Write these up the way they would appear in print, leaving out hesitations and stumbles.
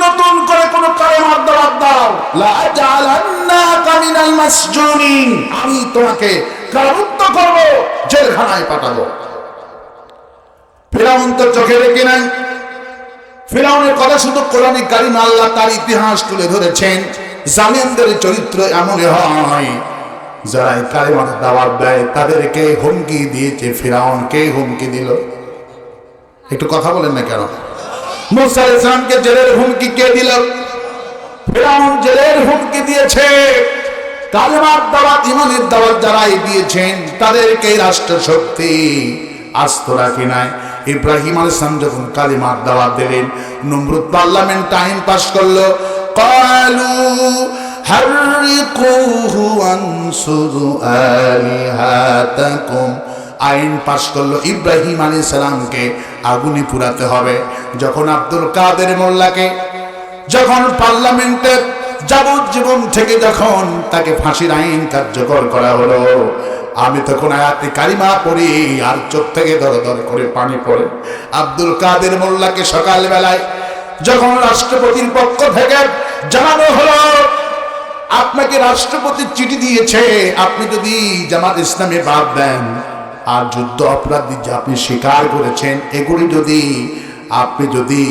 নতুন করে কোন কালেমার দাওয়াত দাও, লা জাআলান্নাকা মিনাল মাসজুনিন, আমি তোমাকে কারারুদ্ধ করব, জেলখানায় পাঠাবো। ফিরআউন তো চোখে দেখে নাই। ফিরআউনের কথা শুধু কোরআনে কারিমে আল্লাহ তার ইতিহাস তুলে ধরেছেন। জালিমদের চরিত্র এমন হয়, যারা কালেমার দাওয়াত দেয় তাদেরকে হুমকি দিয়েছে। ফিরআউন কে হুমকি দিল? একটু কথা বলেন না কেন? মুসা আলাইহিস সালামকে জেলের হুমকি কে দিল? ফিরআউন জেলের হুমকি দিয়েছে। কালেমার দাওয়াত, ঈমানের দাওয়াত যারাই দিয়েছেন তাদেরকে রাষ্ট্র শক্তি আস্ত রাখে নাই। ইব্রাহিম আলাইহিস সালাম যখন কালেমার দাওয়াত দিলেন, নমরুদ পার্লামেন্ট আইন পাস করলো, ক্বালু হাররিকুহু ওয়ানসুরু আলিহাতাকুম, আইন পাস করলো ইব্রাহিম আলাইহিস সালামকে আগুনে পুরাতে হবে। যখন আব্দুল কাদের মোল্লাকে যখন পার্লামেন্টের যাবজ্জীবন থেকে যখন তাকে ফাঁসির আইন কার্যকর করা হলো, আমি তখন আয়াতে কারিমা পড়ি আর চোখ থেকে দর দর করে পানি পড়ে। আব্দুল কাদের মোল্লাকে সকালবেলায় যখন রাষ্ট্রপতির পক্ষ থেকে জানানো হলো আপনাকে রাষ্ট্রপতি চিঠি দিয়েছে, আপনি যদি জামাত ইসলামে বাদ দেন আর যুদ্ধ অপরাধী যে আপনি স্বীকার করেছেন, এগুলি যদি আপনি যদি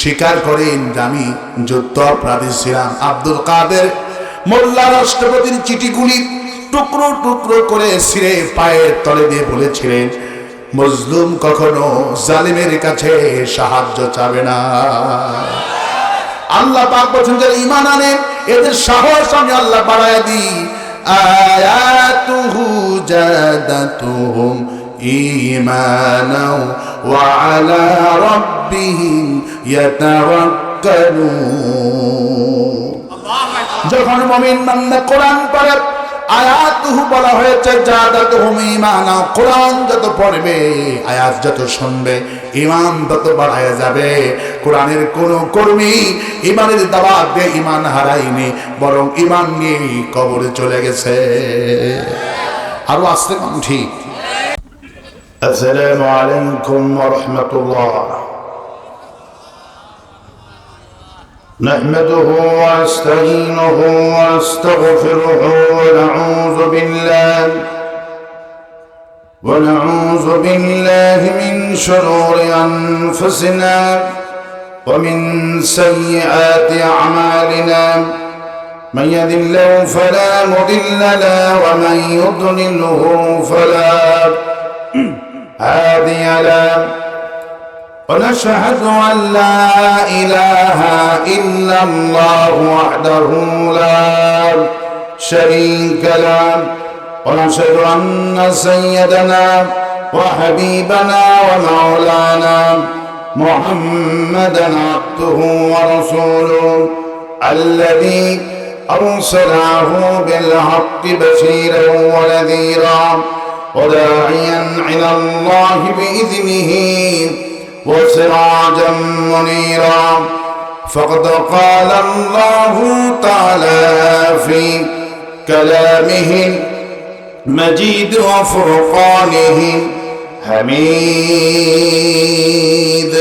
স্বীকার করেন যে আমি যুদ্ধ অপরাধী ছিলাম। আব্দুল কাদের মোল্লা রাষ্ট্রপতির চিঠিগুলি টুকরো টুকরো করে ছিঁড়ে পায়ের তলে দিয়ে বলেছিলেন, মজলুম কখনো জালিমের কাছে সাহায্য চাবে না। আল্লাহ পাক বলেন যারা ঈমান আনে এদের সাহস আমি আল্লাহ বাড়ায় দিই। আয়াতুহু জাদাতুহুম ঈমানাও ওয়া আলা রাব্বিহিম ইয়াতাওয়াক্কালুন। যখন মুমিন বান্দা কোরআন পড়ে, আয়াতুহু বলা হয়েছে জাদাতুহুম ঈমানা, কোরআন যত পড়বে, আয়াত যত শুনবে, ঈমান তত বাড়ায় যাবে। কোরআনের কোন কর্মী ঈমানের দাওয়াত দিয়ে ঈমান হারায়নি, বরং ঈমান নিয়ে কবরে চলে গেছে। আরো আসতে কোন ঠিক। আসসালামু আলাইকুম ওয়া রাহমাতুল্লাহ। نحمده ونستعينه ونستغفره ونعوذ بالله من شرور أنفسنا ومن سيئات أعمالنا، من يهد الله فلا مضل له ومن يضلله فلا هادي له، ونشهد أن لا إله إلا الله وحده لا شريك له، ونشهد أن سيدنا وحبيبنا ومولانا محمدا عبده ورسوله الذي أرسله بالحق بشيرا ونذيرا وداعيا إلى الله بإذنه وسراجا منيرا. فقد قال الله تعالى في كلامه المجيد وفرقانه حميد.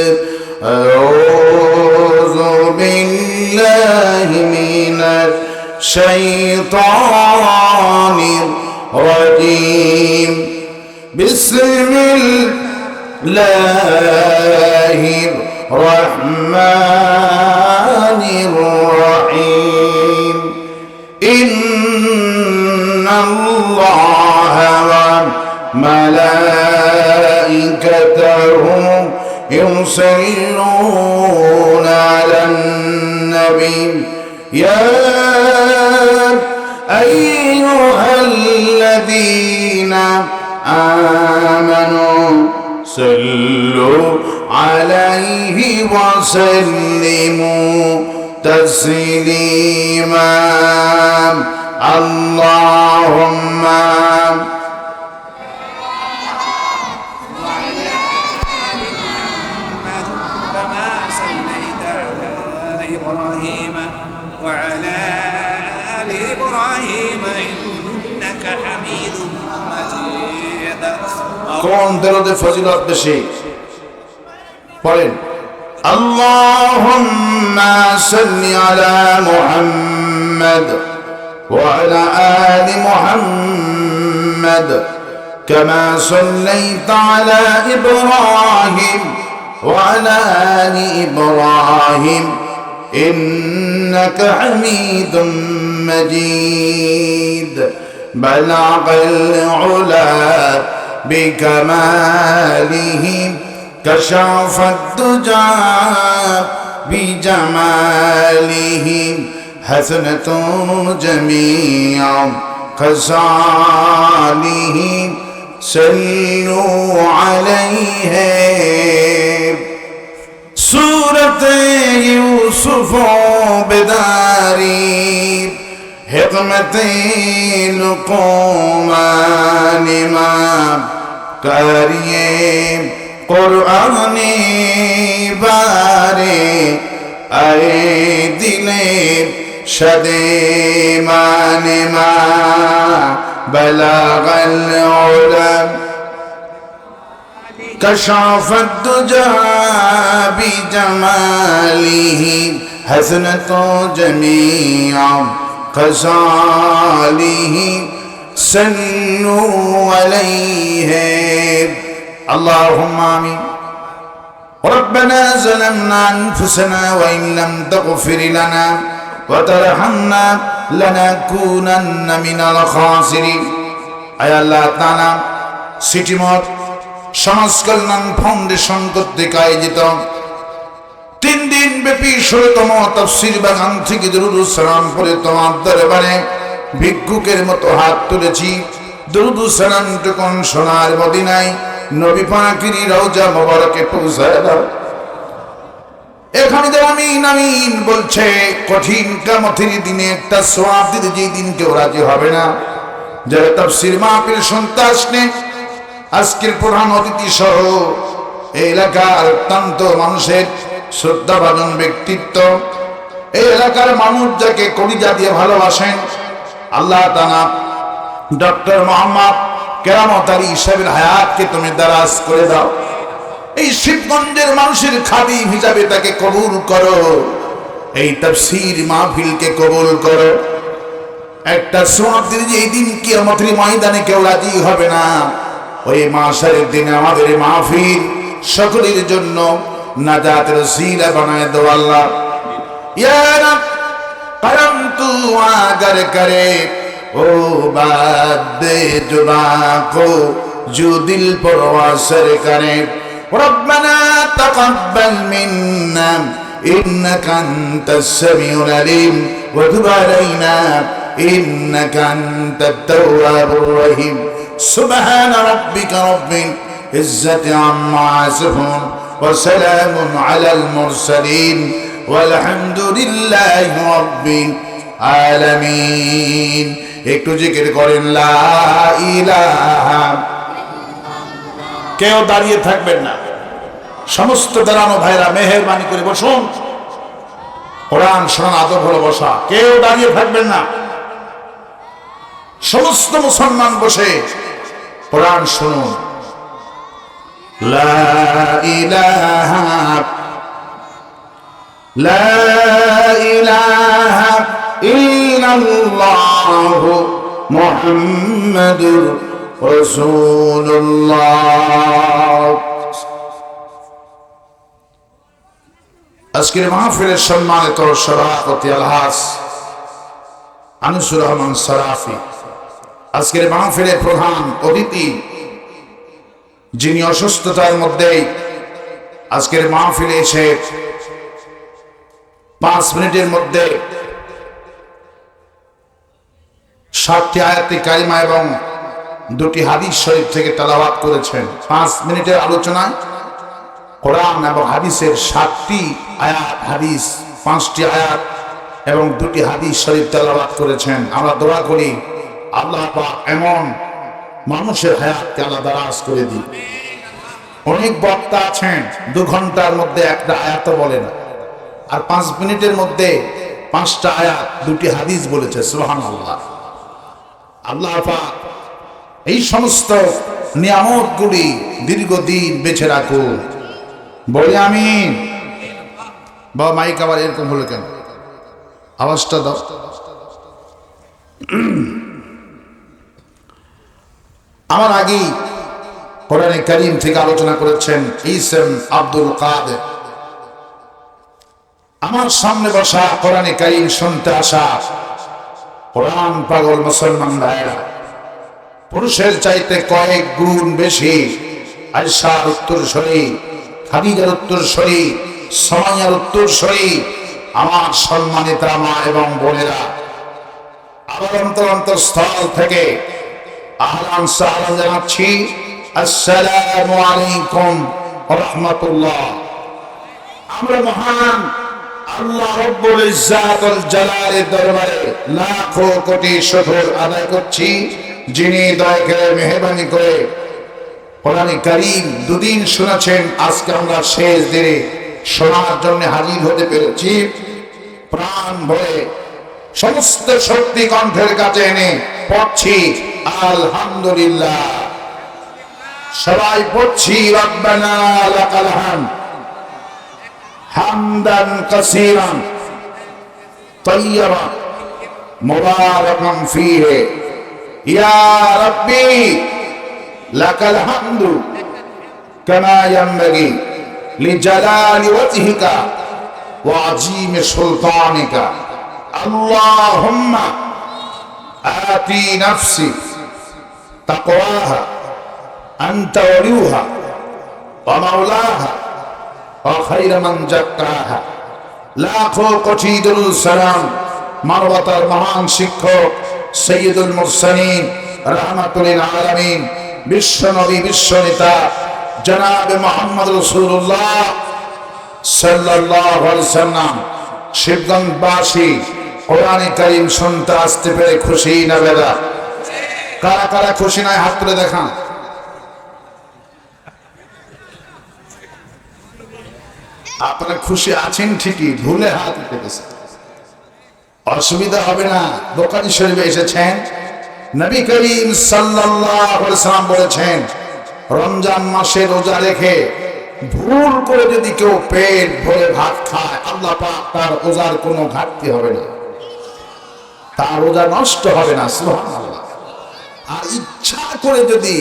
أعوذ بالله من الشيطان الرجيم. بسم الله الرحمن الرحيم. إن الله وملائكته يصلون على النبي يا أيها الذين آمنوا صلوا عليه وسلموا تسليما. اللهم كما صليت على إبراهيم وعلى آل إبراهيم إنك حميد مجيد. কোন দরুদে ফজিলত বেশি পড়েন? اللهم صل على محمد وعلى آل محمد كما صليت على إبراهيم وعلى آل إبراهيم إنك حميد مجيد بلغ العلا بكماله كشف الدجى بجماله حسنة جميع خصاله صلوا عليه سورة يوسف بداري حکمت لقمان ما کریے قرآن بارے آئے دلے شدیمان ما بلغ العلا كشف الدجى بجماله حسنة جميع خصاله صلوا عليه اللهم آمين ربنا ظلمنا أنفسنا وإن لم تغفر لنا وترحمنا لنكونن من الخاسرين আয় আল্লাহ তাআলা সিটি মঠ সমাজ কল্যাণ ফাউন্ডেশন কর্তৃক আয়োজিত 3 দিন ব্যাপী 16তম তাফসীর বাগান থেকে দরুদ সালাম পড়ে তোমার দরবারে ভিক্ষুকের মতো হাত তুলেছি দরুদ সালাম টুকুন সোনার মদিনায় নবী পাকের রওজা মোবারকে পৌঁছায় দাও এখানে আমিন আমিন বলছে কঠিন কিয়ামতের দিনে একটা সওয়াব দিতে যেই দিন কেউ রাজি হবে না যারা তাফসীর মাহফিল শুনতে আসেন আজকের প্রধান অতিথি সহ এই এলাকার অত্যন্ত মানুষের শ্রদ্ধাভাজন ব্যক্তিত্ব এই এলাকার মানুষ যাকে কলিজা দিয়ে ভালোবাসেন আল্লাহ তাআলা ডক্টর মোহাম্মদ কেরামত আলী সাহেবের হায়াতকে তুমি দারাজ করে দাও এই শিবগঞ্জের মানুষের খাদিম হিসাবে তাকে কবুল করো এই তাফসীর মাহফিলকে কবুল করো একটা সওয়াব দিতে এই দিন কিয়ামতের ময়দানে কেউ রাজি হবে না ওই মাশারের দিনে আমাদের মাহফিল সকলের জন্য নাজাতের ওসিলা বানায় দাও আল্লাহ ইয়া রব করম তু আগার করে ও বাদ জুবা কো जो दिल पर वासर करे रब्बना तक़ब्बल मिन्ना इन्नका अंतस समीउल अलीम व तुब अलैना इन्नका अंतत तव्वाबुर रहीम सुब्हान रब्बिका रब्बिल इज्जति अम्मा यसिफून व सलामुन अलल मुरसलीन वल्हम्दुलिल्लाहि रब्बिल आलामीन একটু জিকির করেন লা ইলাহা কেউ দাঁড়িয়ে থাকবেন না সমস্ত দাঁড়ানো ভাইরা মেহেরবানি করে বসুন কোরআন শোনার আদব হলো বসা কেউ দাঁড়িয়ে থাকবেন না সমস্ত মুসলমান বসে কোরআন শুনুন লা ইলাহা ইল্লাল্লাহু মুহাম্মাদুর রাসূলুল্লাহ আজকের মাহফিলের সম্মানিত সভাপতি আলহাজ আনিসুর রহমান সরাফি আজকের মাহফিলের প্রধান অতিথি যিনি অসুস্থতার মধ্যে আজকের মাহফিলে এসে 5 মিনিটের মধ্যে 7টি আয়াতে কারিমা এবং 2টি হাদিস শরীফ থেকে তেলাওয়াত করেছেন 5 মিনিটের আলোচনায় কোরআন এবং হাদিসের 7টি আয়াত হাদিস 5টি আয়াত এবং 2টি হাদিস শরীফ তেলাওয়াত করেছেন আমরা দোয়া করি আল্লাহ পাক এমন মানুষের হায়াতকে আল্লাহ দারাজ করে দিন অনেক বক্তা আছেন 2 ঘন্টার মধ্যে একটা আয়াত বলে না আর 5 মিনিটের মধ্যে 5টা আয়াত 2টি হাদিস বলেছে সুবহানাল্লাহ আল্লাহ পাক এই সমস্ত নিয়ামতগুলি দীর্ঘদিন বেঁচে রাখুন বলি আমিন বাবা মাইক আবার এরকম হলো কেন? আওয়াজটা দাও। আমার আগেই কোরআনে কারীম থেকে আলোচনা করেছেন ইসেম আব্দুল কাদের। আমার সামনে বসা কোরআনে কারীম শুনতে আসা কোরআন পাগল মুসলমান ভাইরা, পুরুষের চাইতে কয়েক গুণ বেশি আয়েশার উত্তরসূরি, খাদিজার উত্তরসূরি, সুমাইয়ার উত্তরসূরি আমার সম্মানিত মা এবং বোনেরা, আমার অন্তরস্থল থেকে আহলান সাহলান জানাচ্ছি, আসসালামু আলাইকুম ওয়া রাহমাতুল্লাহ। আমরা মহান আল্লাহ রব্বুল ইজ্জাতুল জালালের দরবারে লাখো কোটি শুকর আদায় করছি, যিনি দয়া করে মেহেরবানি করে কোরআনে কারীম দুদিন শুনেছেন, আজকে আমরা শেষ দিনে শোনার জন্য হাজির হতে পেরেছি। প্রাণ ভরে সমস্ত শক্তি কণ্ঠের কাছে এনে পড়ছি আলহামদুলিল্লাহ। সবাই পড়ছি রব্বানা লাকাল হামদ হামদান কাসীরান তাইয়্যিবান মুবারাকান ফীহি ইয়া রাব্বি লাকাল হামদু কামা ইয়ানবাগি লিজালালি ওয়াজহিকা ওয়া আযীমি সুলতানিকা। আল্লাহুম্মা আতি নাফসি তাকওয়াহা আনতা ওয়ালিয়ুহা ওয়া মাওলাহা ওয়া খায়রা মান যাক্কাহা। লাখো কোটি দরুদ সালাম মানবতার মহান শিক্ষক সাইয়্যিদুল মুরসালিন রাহমাতুল লিল আলামিন বিশ্বনবী বিশ্বনেতা জনাবে মুহাম্মদ রাসূলুল্লাহ সাল্লাল্লাহু আলাইহি ওয়াসাল্লাম শিবগঞ্জবাসী কোরআনে কারীম শুনতে আসতে পেরে খুশি না বেদা? কারা কারা খুশি নয় হাত তুলে দেখান। আপনারা খুশি আছেন ঠিকই, ভুলে হাত উঠে গেছে, অসুবিধা হবে না। বুখারী শরীফে এসেছেন, নবী করিম সাল্লাল্লাহু আলাইহি ওয়াসাল্লাম বলেছেন, রমজান মাসে রোজা রেখে ভুল করে যদি কেউ পেট ভরে ভাত খায়, আল্লাহ পাক তার রোজার কোনো ঘাটতি হবে না, তার রোজা নষ্ট হবে না। সুবহানাল্লাহ। আর ইচ্ছা করে যদি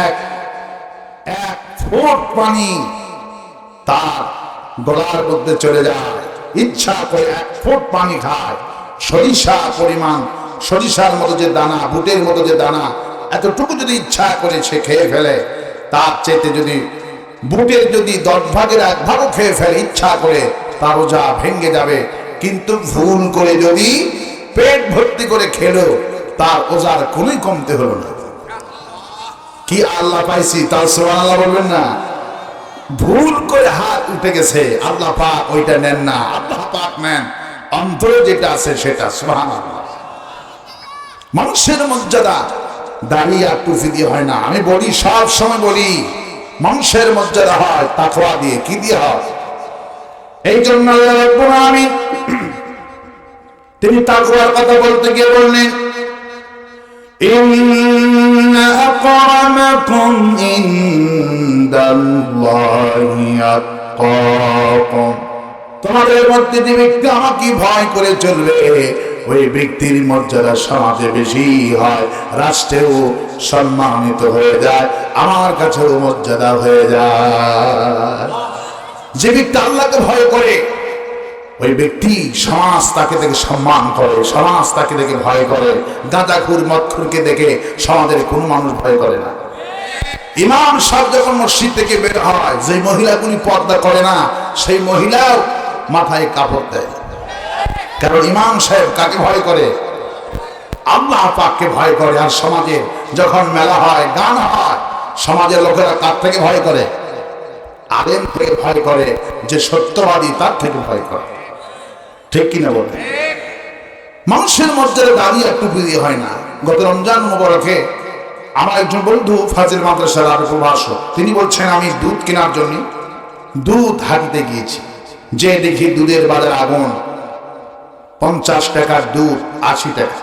এক ফোঁটা পানি তার গলার মধ্যে চলে যায়, ইচ্ছা করে এক ফোঁটা পানি খায়, সরিষা পরিমাণ, সরিষার মতো যে দানা, বুটের মতো যে দানা, এতটুকু যদি ইচ্ছা করে সে খেয়ে ফেলে, তার চেয়ে যদি বুটের যদি 10 ভাগের 1 ভাগও খেয়ে ফেলে ইচ্ছা করে, তার রোজা ভেঙে যাবে। কিন্তু ভুল করে যদি পেট ভর্তি করে খেলো, তার রোজার কোনোই কমতে হলো না। কি আল্লাহ পাইছি, তার সুবহানাল্লাহ বলবেন না? ভুল করে হাত উঠে গেছে, আল্লাহ পাক ওইটা নেন না, আল্লাহ পাক নেন অন্তরে যেটা আছে সেটা। সুবহানাল্লাহ। মানুষের মর্যাদা দাড়ি আর টুপি দিয়ে হয় না। আমি বলি, সব সময় বলি, মানুষের মর্যাদা হয় তাকওয়া দিয়ে। কি দিয়ে হয়? এই জন্য আল্লাহ রাব্বুল আলামিন তিনি তাকওয়ার কথা বলতে গিয়ে বললেন, ইন্না আকরামাকুম ইনদাল্লাহি আতকাকুম। তোমাদের মধ্যে যে ব্যক্তি আমাকে ভয় করে চলবে, ওই ব্যক্তির মর্যাদা সমাজে বেশি হয়, রাষ্ট্রেও সম্মানিত হয়ে যায়, আমার কাছেও মর্যাদা হয়ে যায়। যে ব্যক্তি আল্লাহকে ভয় করে, ওই ব্যক্তি সমাজ তাকে দেখে সম্মান করে, সমাজ তাকে দেখে ভয় করে। গাঁজাখুর মদখুরকে দেখে সমাজের কোনো মানুষ ভয় করে না। ইমাম সাহেব যখন মসজিদ থেকে বের হয়, যে মহিলাগুলি পর্দা করে না, সেই মহিলাও মাথায় কাপড় দেয়। কারণ ইমাম সাহেব কাকে ভয় করে? আল্লাহ পাককে ভয় করে। আর সমাজে যখন মেলা হয়, গান হয়, সমাজের লোকেরা কার থেকে ভয় করে? আলেম থেকে ভয় করে, যে সত্যবাদী তার থেকে ভয় করে। ঠিক কিনা বলে? মানুষের মর্যাদা দাঁড়িয়ে একটু দিয়ে হয় না। গত রমজান মুবারকে আমার একজন বন্ধু ফাজিল মাদ্রাসার আরো প্রভাষক, তিনি বলছেন, আমি দুধ কেনার জন্য দুধ হাঁটতে গিয়েছি, যে দেখি দুধের বাজার আগুন। 50 টাকার দুধ 80 টাকা।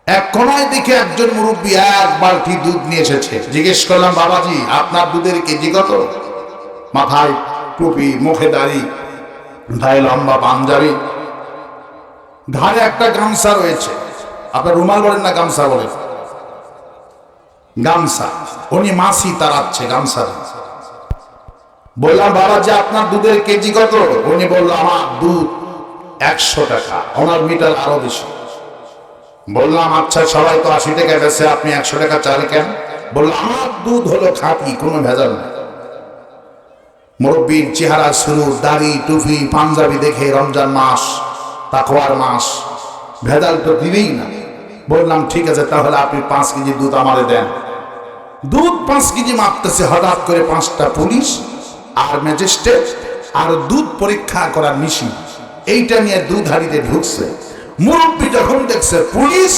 এক কোনায় দেখে একজন মুরব্বী 1 বালতি দুধ নিয়ে এসেছে। জিজ্ঞেস করলাম, বাবাজি আপনার দুধের কেজি কত? মাথায় টুপি, মুখে দাড়ি, ভাই লম্বা পাঞ্জাবি, ঘাড়ে একটা গামছা রয়েছে। আপনার রুমাল বলেন না গামছা বলেন? গামছা। উনি মাসি তাড়াচ্ছে গামছা। বললাম বাবা যে আপনার দুধের কেজি কত? উনি বলল আমার দুধ 100 টাকা, ওনার মিটার আরো বেশি। বললাম আচ্ছা সবাই তো 80 টাকা বেছে, আপনি 100 টাকা চাল কেন? বলল আমার দুধ হলো খাঁটি, কোনো ভেজাল নেই। মুরব্বীর চেহারা, শুরু, দাড়ি, টুপি, পাঞ্জাবি দেখে রমজান মাস, তাকওয়ার মাস, ভেজাল তো দিবেই না। বললাম ঠিক আছে তাহলে আপনি 5 কেজি দুধ আমারে দেন। দুধ 5 কেজি মাপতেছে, হঠাৎ করে 5টা পুলিশ আর ম্যাজিস্ট্রেট আর দুধ পরীক্ষা করার মেশিন এইটা নিয়ে দুধ হাড়িতে ঢুকছে। মুরব্বী যখন দেখছে পুলিশ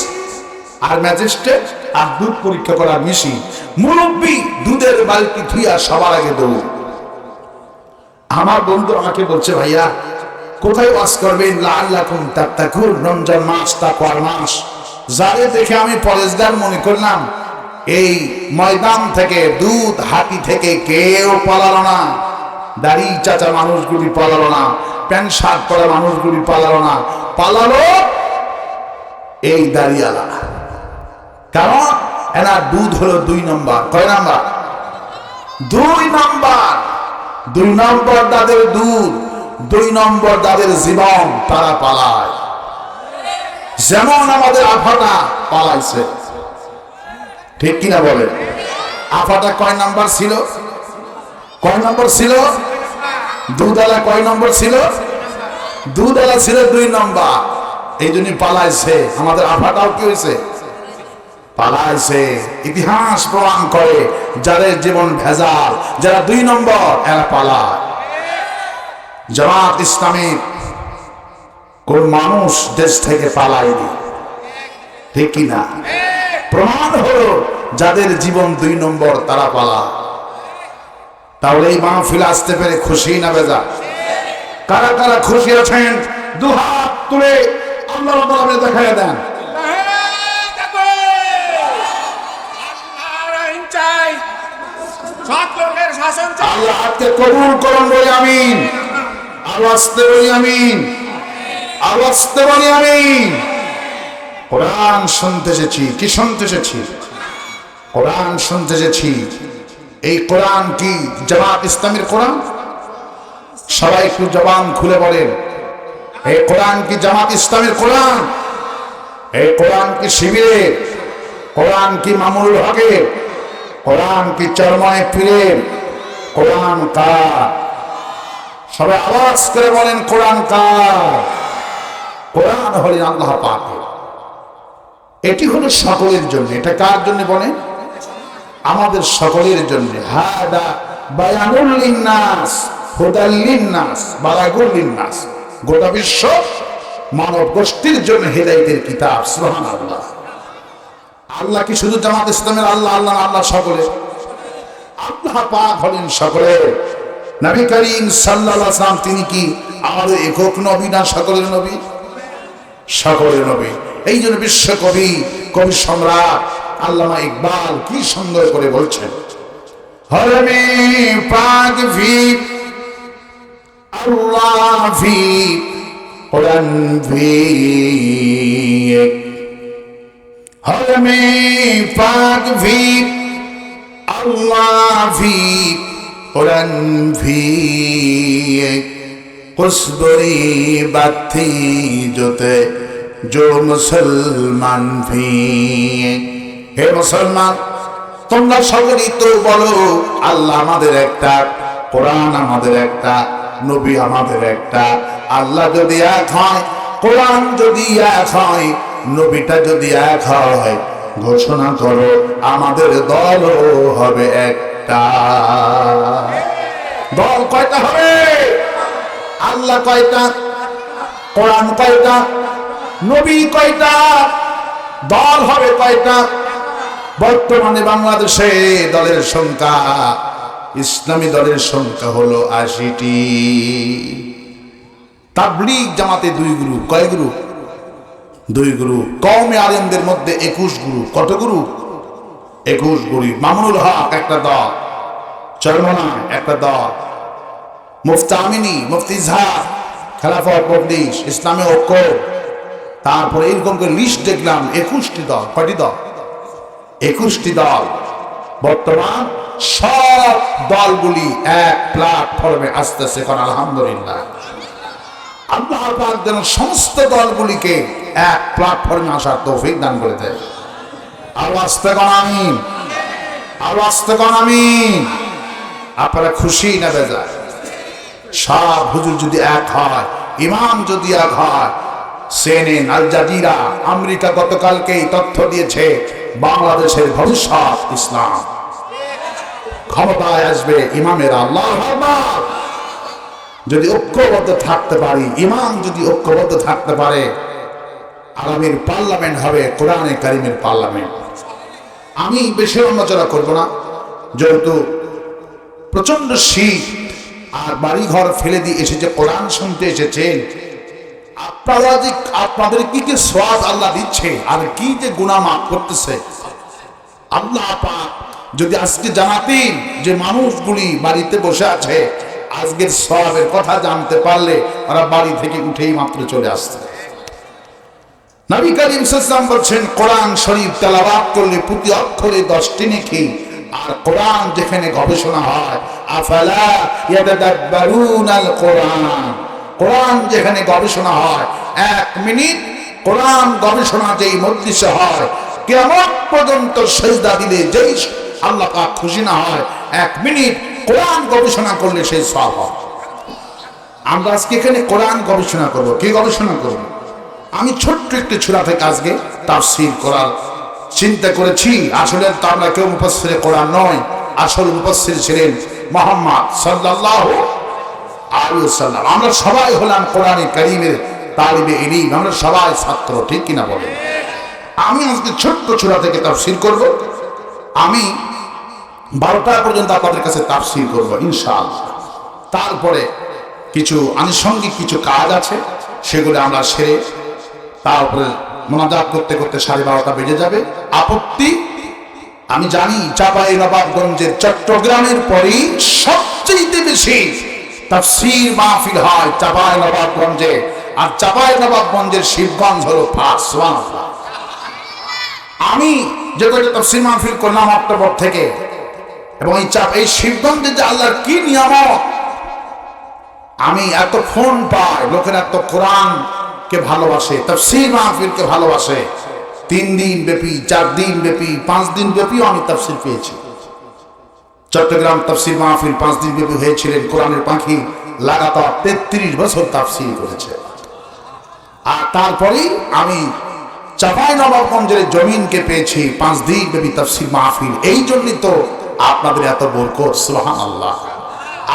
আর ম্যাজিস্ট্রেট আর দুধ পরীক্ষা করার মেশিন, মুরব্বী দুধের বালতি ধুইয়া সবার আগে দৌড়। আমার বন্ধু আমাকে বলছে ভাইয়া কোথায় ওয়াজ করবেন? লাআল্লাকুম তাত্তাকুন, রমজান মাস তাকওয়ার মাস। যারে দেখে আমি পরেশগার মনে করলাম, এই ময়দান থেকে দুধ হাতি থেকে কেউ পালালো না। দাড়ি চাচা মানুষগুলি পালালো না, প্যান্ট শার্ট পরা মানুষগুলি পালালো না, পালালো এই দাড়িওয়ালা। কারণ এনার দুধ হলো 2 নম্বর। কয় নাম্বার? 2 নম্বর। 2 নম্বর তাদের দুধ, 2 নম্বর তাদের জীবন, তারা পালায়। যেমন আমাদের আফাটা পালাইছে, ঠিক কিনা বলে? আফাটা কয় নাম্বার ছিল? কয় নম্বর ছিল? দুধওয়ালা কয় নম্বর ছিল? দুধওয়ালা ছিল 2 নম্বর। এই জন্য পালাইছে। আমাদের আফাটাও কি হয়েছে? পালাইছে। ইতিহাস প্রমাণ করে যাদের জীবন ভেজাল, যারা 2 নম্বর, এরা পালায়। জামাত ইসলামী কোন মানুষ দেশ থেকে পালায়নি, ঠিক কিনা? প্রমাণ হলো যাদের জীবন 2 নম্বর তারা পালায়। তাহলে এই মাহফিলে আসতে পেরে খুশি না বেজা? কারা কারা খুশি আছেন দুহাত তুলে আল্লাহ রাব্বুল আলামিন দেখায় দেন। আল্লাহ হাতকে কবুল করুন বলে আমিন। আওয়াজ দিয়ে বলি আমিন, আওয়াজ দিয়ে বলি আমিন। কোরআন শুনতে এসেছি। কি শুনতে এসেছি? কোরআন শুনতে এসেছি। এই কোরআন কি জামাত ইসলামের কোরআন? সবাই একটু জবান খুলে বলেন, এই কোরআন কি জামাত ইসলামের কোরআন? এই কোরআন কি শিবিরের? কোরআন কি মামুনুল হকের? কোরআন কি চরমনায় পীরের? কোরআন কার? সবাই আওয়াজ করে বলেন কোরআন কার? কোরআন হলেন আল্লাহ পাকের। এটি হলো সকলের জন্য। এটা কার জন্য বলেন? আমাদের সকলের জন্য। হাদা বায়ানুল লিন্নাস হুদাল লিন্নাস বারাগুল লিন্নাস। গোটা বিশ্ব মানব গোষ্ঠীর জন্য হেদায়েতের কিতাব। সুবহানাল্লাহ। আল্লাহ কি শুধু জামাত ইসলামের আল্লাহ? আল্লাহ আল্লাহ সকলের। আল্লাহ পাক হলেন সকলের। নবী করিম সাল্লাল্লাহু আলাইহি ওয়াসাল্লাম তিনি কি আমাদের একক নবী না সকলের নবী? সকলের নবী। এই জন্য বিশ্বকবি, কবি সম্রাট আল্লামা ইকবাল কি সুন্দর করে বলছেন, হরমে পাক ভি আল্লাহ ভি কোরআন ভি, হরমে পাক ভি আল্লাহ ভি কোরআন ভি, কুসবরি বাতি জোতে जो মুসলমান ভি। হে মুসলমান, তোমরা সকলেই তো বলো আল্লাহ আমাদের একটা, কোরআন আমাদের একটা, নবী আমাদের একটা। আল্লাহ যদি এক হয়, কোরআন যদি এক হয়, নবীটা যদি এক হয়, ঘোষণা করো আমাদের দলও হবে একটা। দল কয়টা হবে? আল্লাহ কয়টা? কোরআন কয়টা? নবী কয়টা? দল হবে কয়টা? বর্তমানে বাংলাদেশে দলের সংখ্যা, ইসলামী দলের সংখ্যা হলো 80টি। তাবলীগ জামাতে 2 গ্রুপ। কয় গ্রুপ? 2 গ্রুপ। কওমে আলেমদের মধ্যে 21 গ্রুপ। কত গ্রুপ? 21 গ্রুপ। মামুনুল হক একটা দল, চরমনায় একটা দল, মুফতি আমিনী, মুফতি ইজহার খেলাফত মজলিস, ইসলামী ঐক্য, তারপরে এরকম করে লিস্ট দেখলাম 21টি দল। কয়টি দল? 21টি দল। বর্তমান সব দলগুলি এক প্ল্যাটফর্মে আসতেছে। কোন আলহামদুলিল্লাহ। আল্লাহ পাক যেন সমস্ত দলগুলিকে এক প্ল্যাটফর্মে আসার তৌফিক দান করে দেয়। আর আসতে কোন আমিন, আর আসতে কোন আমিন। আপনারা খুশি না বেজার? সব হুজুর যদি এক হয়, ইমাম যদি এক হয়, CNN, আল জাজিরা, আমেরিকা গতকালকেই তথ্য দিয়েছে বাংলাদেশের ভবিষ্যৎ ইসলাম। ক্ষমতায় আসবে ইমামেরা। আল্লাহু আকবার। যদি ঐক্যবদ্ধ থাকতে পারি, ইমাম যদি ঐক্যবদ্ধ থাকতে পারে, আগামীর পার্লামেন্ট হবে কোরআনে কারিমের পার্লামেন্ট। আমি বেশি আলোচনা করব না, যেহেতু প্রচন্ড শীত আর বাড়ি ঘর ফেলে দিয়ে এসেছে, কোরআন শুনতে এসেছেন। আপনাদের কি কি সওয়াব আল্লাহ দিচ্ছে আর কি যে গুনাহ মাফ করতেছে। আল্লাহ পাক যদি আজকে জানাতেন যে মানুষগুলি বাড়িতে বসে আছে, আজকের সওয়াবের কথা জানতে পারলে ওরা বাড়ি থেকে উঠেই মাত্র চলে আসছে। নবী করিম সাল্লাল্লাহু আলাইহি ওয়াসাল্লাম বলছেন, কোরআন শরীফ তেলাওয়াত করলে প্রতি অক্ষরে 10টি নেকি। আর কোরআন যেখানে গবেষণা হয়, আফালা ইয়াতাদাব্বারুনাল কোরআন, কোরআন যেখানে গবেষণা হয়, 1 মিনিট কোরআন গবেষণা যেই মজলিসে হয়, কিয়ামত পর্যন্ত সিজদা দিলে যেই আল্লাহ পাক খুশি না হয়, 1 মিনিট কোরআন গবেষণা করলে সেই সওয়াব হয়। আমরা আজকে এখানে কোরআন গবেষণা করব। কি গবেষণা করব? আমি ছোট্ট একটি সূরা থেকে আজকে তাফসীর করার চিন্তা করেছি। আসলে তো আমরা কেউ মুফাসসিরে কোরআন নয়, আসল মুফাসসির ছিলেন মুহাম্মদ সাল্লাল্লাহু আলাইহি ওয়াসাল্লাম। আমরা সবাই হলাম কোরআনে কারীমের তালিবে ইলম, আমরা সবাই ছাত্র, ঠিক কিনা বলেন? আমি আজকে ছোট্ট সূরা থেকে তাফসীর করব। আমি 12টা পর্যন্ত আপনাদের কাছে তাফসীর করব ইনশাআল্লাহ। তারপরে কিছু আনুষঙ্গিক কিছু কাজ আছে, সেগুলো আমরা সেরে তারপরে মোনাজাত করতে করতে 12:30 বেজে যাবে। আপত্তি, আমি জানি চাঁপাইনবাবগঞ্জের চট্টগ্রামের পরেই সবচেয়ে বেশি তাফসীর মাহফিল হয় চাঁপাইনবাবগঞ্জে, আর চাঁপাইনবাবগঞ্জের শিবগঞ্জ হলো ফার্স্ট। সুবহানাল্লাহ। আমি যে কয়টা তাফসীর মাহফিল করলাম অক্টোবর থেকে, এবং এই শিবগঞ্জে যে আল্লাহর কি নিয়ামত, আমি এত ফোন পাই, লোকেরা এত কোরআনকে ভালোবাসে, তাফসীর মাহফিলকে ভালোবাসে। 3 দিন ব্যাপী, 4 দিন ব্যাপী, 5 দিন ব্যাপীও আমি তাফসীর পেয়েছি। চট্টগ্রাম তাফসীর মাহফিল 5 দিন ব্যাপী হয়েছিলেন। কোরআনের পাখি লাগাতার 33 বছর তাফসীর করেছে। আর তারপরেই আমি চাঁপাইনবাবগঞ্জের জমিনকে পেয়েছি 5 দিন ব্যাপী তাফসীর মাহফিল। এই জন্যই তো আপনাদের এত বরকত। সুবহানাল্লাহ।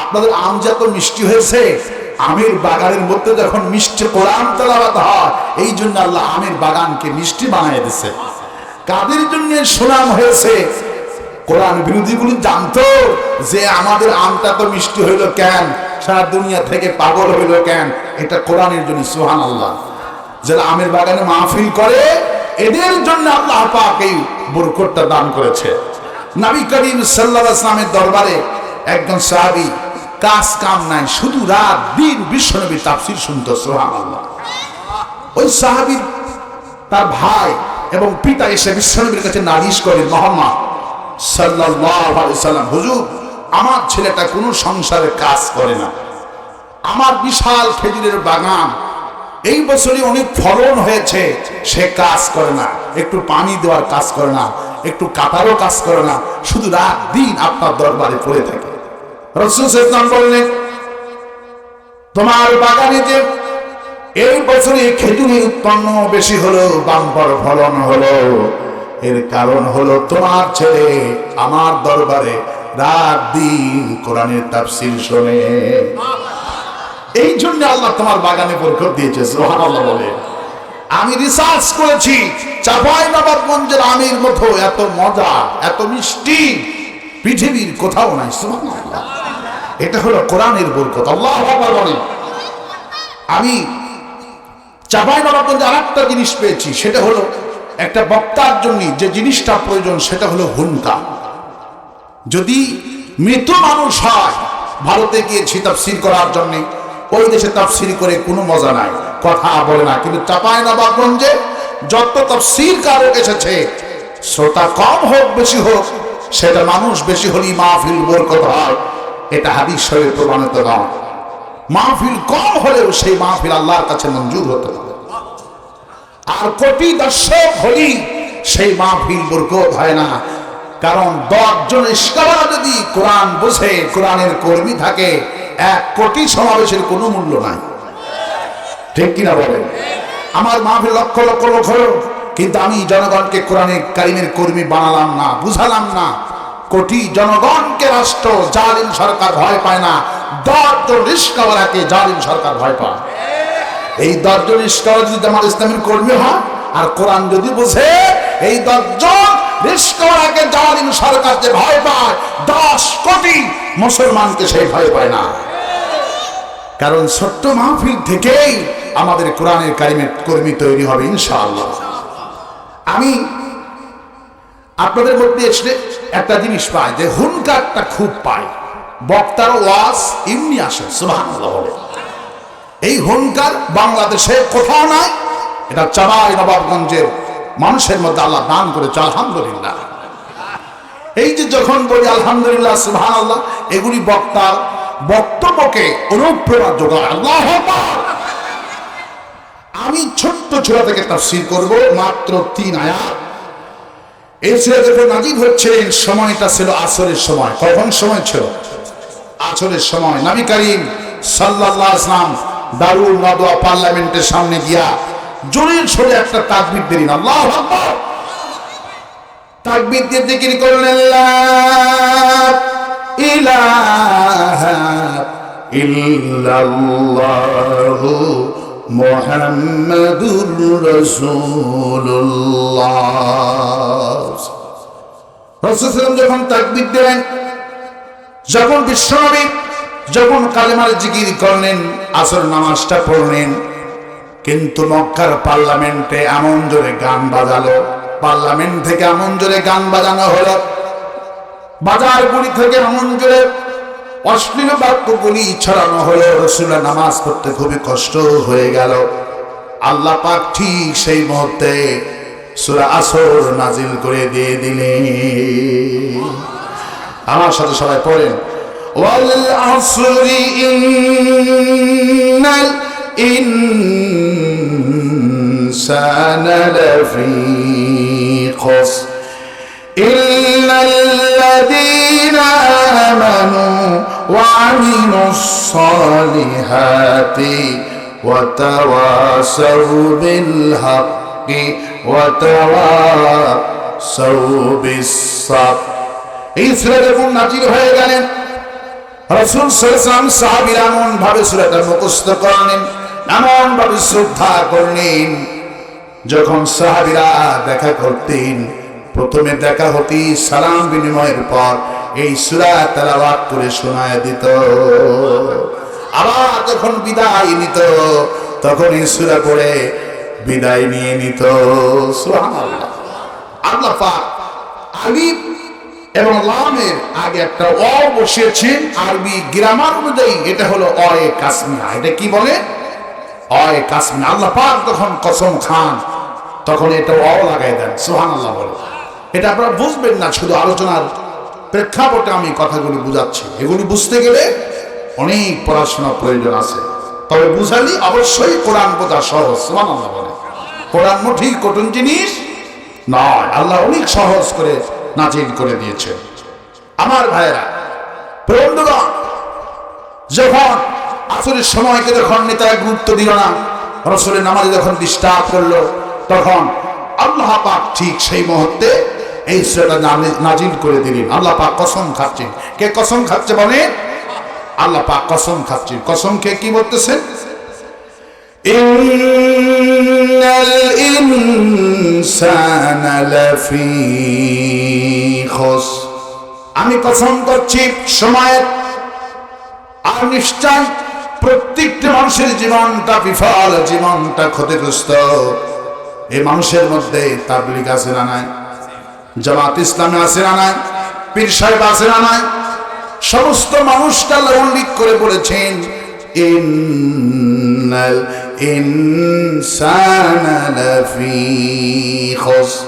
আপনাদের আম যত মিষ্টি হয়েছে, আমের বাগানের মধ্যে যখন মিষ্টি কোরআন তেলাওয়াত হয়, এই জন্য আল্লাহ আমের বাগানকে মিষ্টি বানিয়ে দিয়েছে। কাদের জন্য সুনাম হয়েছে? কোরআন বিরোধীগুলো জানতো যে আমাদের আমটা তো মিষ্টি হইলো কেন, সারা দুনিয়া থেকে পাগল হইলো কেন, এটা কোরআনের জন্য। সুবহানাল্লাহ। যারা আমের বাগানে মাহফিল করে, এদের জন্য আল্লাহ পাক এই বরকতটা দান করেছে। নবী করিম সাল্লাল্লাহু আলাইহি ওয়াসাল্লামের দরবারে একজন সাহাবী, কাজ কাম নাই, শুধু রাত দিন বিশ্বনবীর তাফসীর শুনতো। সুবহানাল্লাহ। ওই সাহাবী তার ভাই এবং পিতা এসে বিশ্বনবীর কাছে নালিশ করেন, মুহাম্মদ সাল্লাল্লাহু আলাইহি ওয়াসাল্লাম, হুজুর আমার ছেলেটা কোনো সংসারে কাজ করে না, আমার বিশাল খেজুরের বাগান, এই বছরই অনেক ফলন হয়েছে, সে কাজ করে না, একটু পানি দেওয়ার কাজ করে না, একটু কাটারও কাজ করে না, শুধু রাত দিন আপনার দরবারে পড়ে থাকে। রাসূল সাল্লাল্লাহু আলাইহি ওয়াসাল্লাম বললেন, তোমার বাগানে যে এই বছরে খেজুরের উৎপন্ন বেশি হলো, বাম্পার ফলন হলো, এর কারণ হলো তোমার ছেলে আমার দরবারে রাত দিন কোরআনের তাফসীর শোনে। এই জন্য আল্লাহ তোমার বাগানে বরকত দিয়েছে। সুবহানাল্লাহ বলে। আমি রিসার্চ করেছি, চাঁপাইনবাবগঞ্জের আমের মতো এত মজা, এত মিষ্টি পৃথিবীর কোথাও নাই। সুবহানাল্লাহ। এটা হলো কোরআনের বরকত। আল্লাহু আকবার বলেন। আমি চাঁপাইনবাবগঞ্জে আরেকটা জিনিস পেয়েছি, সেটা হলো একটা বক্তার জন্য যে জিনিসটা প্রয়োজন, সেটা হলো হুনকা। যদি মৃত মানুষ হয়, ভারতে গিয়েছি তাফসীর করার জন্য, ওই দেশে তাফসীর করে কোনো মজা নাই, কথা বলে না। কিন্তু চাঁপাইনবাবগঞ্জে যত তাফসীর কারক এসেছে, শ্রোতা কম হোক বেশি হোক, সেটা মানুষ বেশি হলেই মাহফিল বরকত হয়, এটা হাদিস শরীফে প্রমাণিত নয়। মাহফিল কম হলেও সেই মাহফিল আল্লাহর কাছে মঞ্জুর হতে হবে। আর কোটি দর্শক হলেই সেই মাহফিল বরকত হয় না। কারণ 10 জন ইশকারা যদি কোরআন বুঝে, কোরআনের কর্মী থাকে, 1 কোটি সমাবেশের কোনো মূল্য নাই। ঠিক কিনা বলেন? আমার মাহফিল লক্ষ লক্ষ লোক হলো, কিন্তু আমি জনগণকে কোরআনের কারিমের কর্মী বানালাম না, বুঝালাম না। কোটি জনগণকে রাষ্ট্র জালিম সরকার ভয় পায় না, 10 জন রিস্কাওয়ালাকে জালিম সরকার ভয় পায়। এই 10 জন রিস্কাওয়ালা যদি জামাত ইসলামের কর্মী হয় আর কোরআন যদি বুঝে, এই 10 জন রিস্কাওয়ালাকে জালিম সরকার যে ভয় পায়, 10 কোটি মুসলমানকে সেই ভয় পায় না। কারণ ছোট্ট মাহফিল থেকেই আমাদের কোরআনের কারিমের কর্মী তৈরি হবে ইনশাআল্লাহ। আমি আপনাদের মধ্যে এসে একটা জিনিস পাই, যে হুনকারটা খুব পাই, বক্তার ওয়াজ এমনি আসে, সুবহানাল্লাহ বলে। এই হুনকার বাংলাদেশে কোথাও নাই, এটা চাঁপাইনবাবগঞ্জের মানুষের মধ্যে আল্লাহ দান করেছে, আলহামদুলিল্লাহ। এই যে যখন বলি আলহামদুলিল্লাহ, সুবহানাল্লাহ, এগুলি বক্তার বক্তব্যকে অনুপ্রেরণা যোগায়। আল্লাহু আকবার। আমি ছোট্ট ছোট থেকে তাফসীর করব, মাত্র 3 আয়াত। এই সূরা যখন নাযিল হচ্ছিলেন, সময়টা ছিল আসরের সময়। কখন সময় ছিল? আসরের সময়। নবী করিম সাল্লাল্লাহু আলাইহি ওয়াসাল্লাম দারুল নাদওয়া পার্লামেন্টের সামনে গিয়া জোরে সোরে একটা তাকবীর দিলেন, আল্লাহু আকবার। তাকবীর দিয়ে জিকির করলেন, লা ইলাহা ইল্লাল্লাহু মুহাম্মাদুর রাসূলুল্লাহ। রাসূল যখন তাকবীর দিলেন, যখন বিশ্বনবী যখন কালেমার জিকির করলেন, আসর নামাজটা পড়লেন, কিন্তু মক্কার পার্লামেন্টে এমন জোরে গান বাজালো, পার্লামেন্ট থেকে এমন জোরে গান বাজানো হলো, বাজারগুলি থেকে এমন জোরে অশ্লীল বাক্যগুলি ছড়ানো হলো, রাসূলের নামাজ পড়তে খুবই কষ্ট হয়ে গেল। আল্লাহ পাক ঠিক সেই মুহূর্তে সূরা আসর নাজিল করে দিয়ে দিলেন। আমার সাথে সবাই পড়েন, ওয়াল আসরি ইন্নাল ইনসানা লাফি খুসর ইল্লাল্লাযীনা আমানু ওয়া আমিলুস সালিহাতি ওয়া তাওয়াসাউ বিল হাক্কি ওয়া তাওয়াসাউ বিস সাবর। এই সূরা যখন নাযিল হয়ে গেলেন, রাসূল সাল্লাল্লাহু আলাইহি ওয়াসাল্লাম সাহাবীরা এমন ভাবে সূরাটা মুখস্থ করলেন, এমন ভাবে শ্রদ্ধা করলেন। যখন সাহাবীরা দেখা করতেন, প্রথমে দেখা হতেই সালাম বিনিময়ের পর এই সূরা তেলাওয়াত করে শোনায় দিত। আবার যখন বিদায় নিত, তখন এই সূরা পড়ে বিদায় নিয়ে নিত। সুবহানাল্লাহ। আল্লাহ পাক আলিফ এবং লামের আগে একটা অ বসিয়েছেন, আরবি গ্রামার অনুযায়ী এটা হলো অয়ে কাসমিয়া। এটা কি বলে? অয়ে কাসমিয়া। আল্লাহ পাক যখন কসম খান, তখন এটা অ লাগাই দেন, সুবহানাল্লাহ বলে। এটা আপনারা বুঝবেন না, শুধু আলোচনার প্রেক্ষাপটে আমি কথাগুলি বুঝাচ্ছি। এগুলি বুঝতে গেলে অনেক পড়াশোনার প্রয়োজন আছে, তবে বুঝালি অবশ্যই কোরআন বোঝা সহজ, সুবহানাল্লাহ বলে। কোরআন মোটেই কঠিন জিনিস নয়, আল্লাহ অনেক সহজ করে নাজিল করে দিয়েছে। আমার ভাইয়েরা, বন্ধুগণ, যখন আসরের সময়কে যখন নেতারা গুরুত্ব দিল না, রাসূলের নামাজে যখন ডিস্টার্ব করলো, তখন আল্লাহ পাক ঠিক সেই মুহূর্তে এই সূরাটা নাজিল করে দিলেন। আল্লাহ পাক কসম খাচ্ছেন। কে কসম খাচ্ছে বলে? আল্লাহ পাক কসম খাচ্ছেন। কসম কে কি বলতেছেন? ইন্নাল ইনসানা লাফি খুসর। আমি কসম করছি সময়ের, আর নিশ্চয় প্রত্যেকটা মানুষের জীবনটা বিফল, জীবনটা ক্ষতিগ্রস্ত। এই মানুষের মধ্যে তাবলীগ আছে না নাই? জামাত ইসলামী আছে না নাই? পীর সাহেব আছে না নাই? সমস্ত মানুষটা উল্লেখ করে বলেছেন ইন্নাল ইনসানা লাফি খুসর,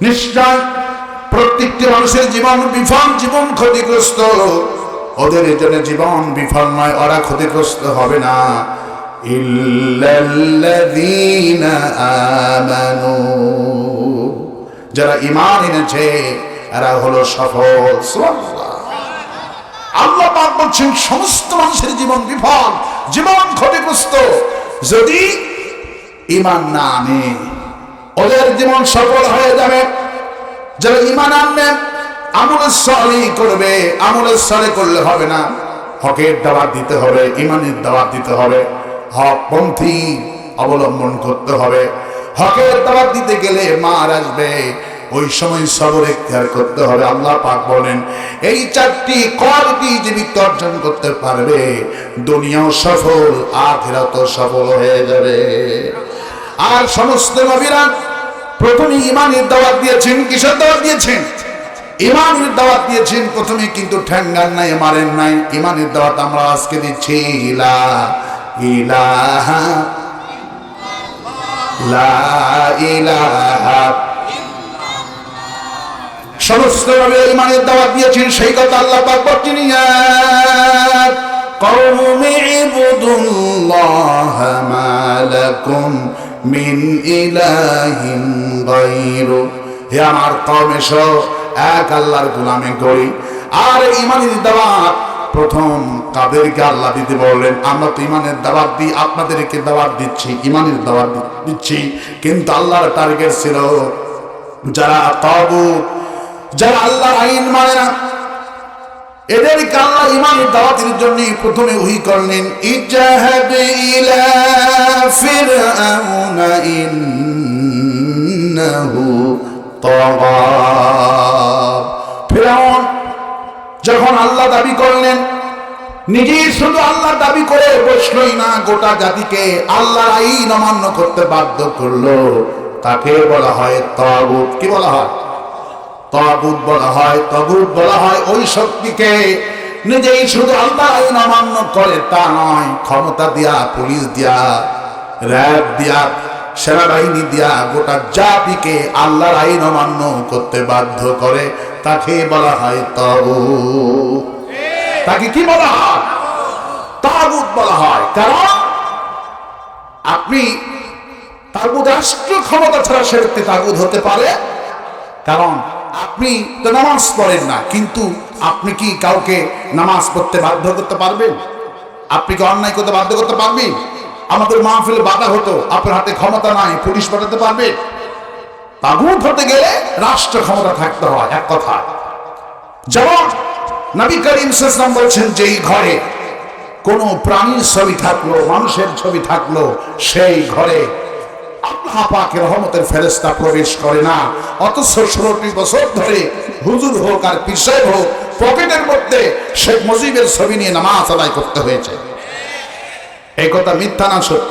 নিশ্চয় প্রত্যেকটি মানুষের জীবন বিফল, জীবন ক্ষতিগ্রস্ত। ওদের জন্য জীবন বিফল নয়, ওরা ক্ষতিগ্রস্ত হবে না। ইল্লাল্লাযীনা আমানু, যারা ঈমান এনেছে এরা হলো সফল। সুবহানাল্লাহ। আল্লাহ পাক বলছেন সমস্ত মানুষের জীবন বিফল, জীবন ক্ষতিগ্রস্ত যদি ঈমান না আনে। ওদের জীবন সফল হয়ে যাবে যারা ঈমান আনবে, আমলে সালেহ করবে। আমলে সালেহ করলে হবে না, হকের দাওয়াত দিতে হবে, ঈমানের দাওয়াত দিতে হবে, হকপন্থী অবলম্বন করতে হবে। হকের দাওয়াত দিতে গেলে মার আসবে, ওই সময় সবর ইখতিয়ার করতে হবে। আল্লাহ পাক বলেন এই চারটি কোয়ালিটি যে ব্যক্তি অর্জন করতে পারবে দুনিয়াও সফল, আখিরাতও সফল হয়ে যাবে। আর সমস্ত নবীরা প্রথমে ঈমানের দাওয়াত দিয়েছেন। কিসের দাওয়াত দিয়েছেন? ঈমানের দাওয়াত দিয়েছেন প্রথমে, কিন্তু ঠ্যাঙ্গার নাই, মারেন নাই। ঈমানের দাওয়াত আমরা আজকে দিচ্ছি, লা ইলাহা লা ইলাহা। সমস্ত নবী ঈমানের দাওয়াত দিয়েছেন, সেই কথা আল্লাহ পাক বলেন ইয়া কওমি ইবুদুল্লাহ মা লাকুম মিন ইলাহিন গায়রু, হে আমার কওম এসো এক আল্লাহর গোলামি করি। আর ঈমানের দাওয়াত প্রথম কাদেরকে আল্লাহ দিতে বললেন? আমরা তো ঈমানের দাওয়াত দিই, আপনাদেরকে দাওয়াত দিচ্ছি, ঈমানের দাওয়াত দিচ্ছি। কিন্তু আল্লাহর টার্গেট ছিল যারা তাগুত, যারা আল্লাহর আইন মানে না, এদেরকে আল্লাহ ঈমানের দাওয়াতের জন্য প্রথমে ওহী করলেন ইজহাব ইলা ফিরআউনা ইন্নাহু তাগা। ফিরআউন যখন আল্লাহ দাবি করলেন, নিজেই শুধু আল্লাহ দাবি করে বসলই না, গোটা জাতিকে আল্লাহর আইন অমান্য করতে বাধ্য করলো। তাকে বলা হয় তাগুত। কি বলা হয়? তাগুত বলা হয়। তাগুত বলা হয় ওই শক্তিকে নিজেই শুধু আল্লাহর আইন অমান্য করে তা নয়, ক্ষমতা দিয়া, পুলিশ দিয়া, র‍্যাব দিয়া, সেনাবাহিনী দিয়া গোটা জাতিকে আল্লাহর আইন অমান্য করতে বাধ্য করে। তাকে বলা হয় তাগুত। তাকে কি বলা হয়? তাগুত বলা হয়। কারণ আপনি তাগুত রাষ্ট্র ক্ষমতা ছাড়া সে ব্যক্তি তাগুত হতে পারে। কারণ আপনি তো নামাজ পড়েন না, কিন্তু আপনি কি কাউকে নামাজ পড়তে বাধ্য করতে পারবেন? আপনি কি অন্যায় করতে বাধ্য করতে পারবেন? আমাদের মাহফিলে বাধা হতো, আপনার হাতে ক্ষমতা নাই, পুলিশ পাঠাতে পারবেন? তাগুত হতে গেলে রাষ্ট্র ক্ষমতা থাকতে হয়। এক কথা, যেমন নবী করিম সাল্লাল্লাহু আলাইহি ওয়াসাল্লাম বলছেন যেই ঘরে কোন প্রাণীর ছবি থাকলো, মানুষের ছবি থাকলো, সেই ঘরে আল্লাহ পাকের রহমতের ফেরেশতা প্রবেশ করে না। অথচ 16টি বছর ধরে হুজুর হোক আর পীর সাহেব হোক, পকেটের মধ্যে শেখ মুজিবের ছবি নিয়ে নামাজ আদায় করতে হয়েছে। এই কথা মিথ্যা না সত্য?